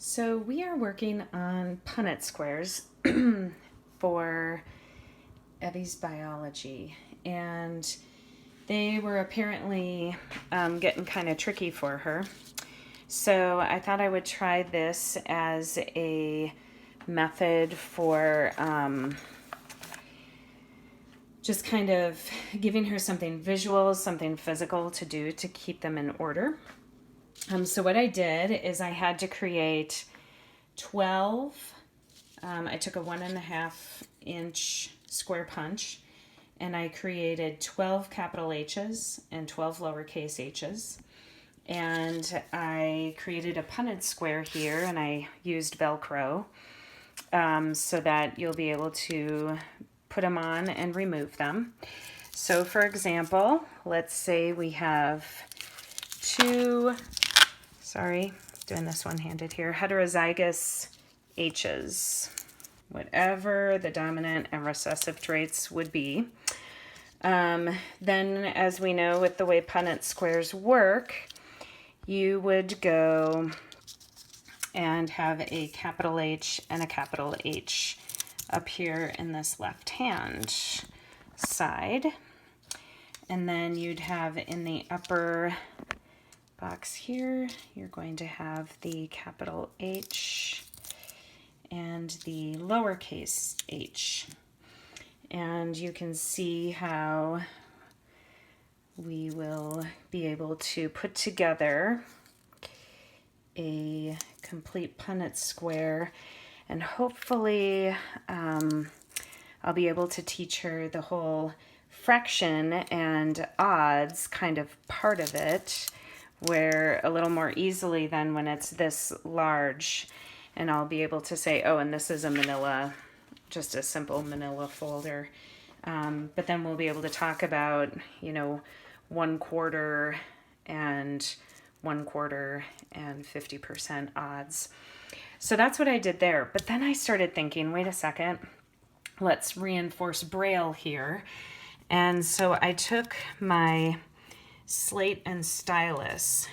So we are working on Punnett Squares for Evie's biology, and they were apparently getting kind of tricky for her. So I thought I would try this as a method for just kind of giving her something visual, something physical to do to keep them in order. So what I did is I had to create 12, I took a 1.5 inch square punch and I created 12 capital H's and 12 lowercase h's. And I created a Punnett square here and I used Velcro so that you'll be able to put them on and remove them. So for example, let's say we have doing this one-handed here, heterozygous H's, whatever the dominant and recessive traits would be. Then, as we know with the way Punnett squares work, you would go and have a capital H and a capital H up here in this left-hand side. And then you'd have in the upper box here, you're going to have the capital H and the lowercase h. And you can see how we will be able to put together a complete Punnett square, and hopefully I'll be able to teach her the whole fraction and odds kind of part of it, where a little more easily than when it's this large, and I'll be able to say, oh, and this is a manila, just a simple manila folder. But then we'll be able to talk about, 1/4 and 1/4 and 50% odds. So that's what I did there. But then I started thinking, wait a second, let's reinforce Braille here. And so I took my slate and stylus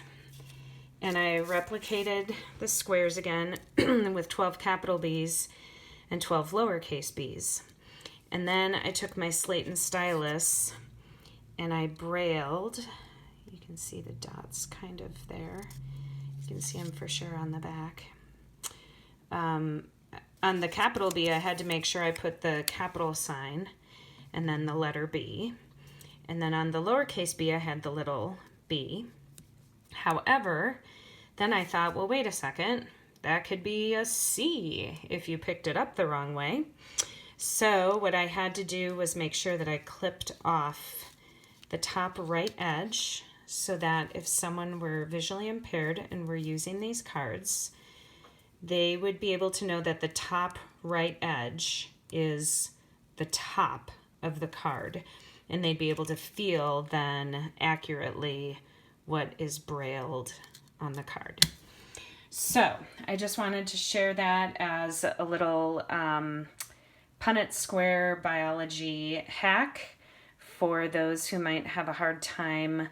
and I replicated the squares again with 12 capital B's and 12 lowercase b's. And then I took my slate and stylus and I brailled. You can see the dots kind of there. You can see them for sure on the back. On the capital B, I had to make sure I put the capital sign and then the letter B. And then on the lowercase b, I had the little b. However, then I thought, well, wait a second, that could be a C if you picked it up the wrong way. So what I had to do was make sure that I clipped off the top right edge so that if someone were visually impaired and were using these cards, they would be able to know that the top right edge is the top of the card, and they'd be able to feel then accurately what is brailled on the card. So I just wanted to share that as a little Punnett square biology hack for those who might have a hard time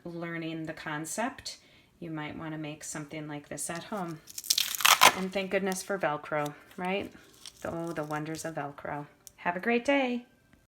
learning the concept. You might want to make something like this at home. And thank goodness for Velcro, right? Oh, the wonders of Velcro. Have a great day.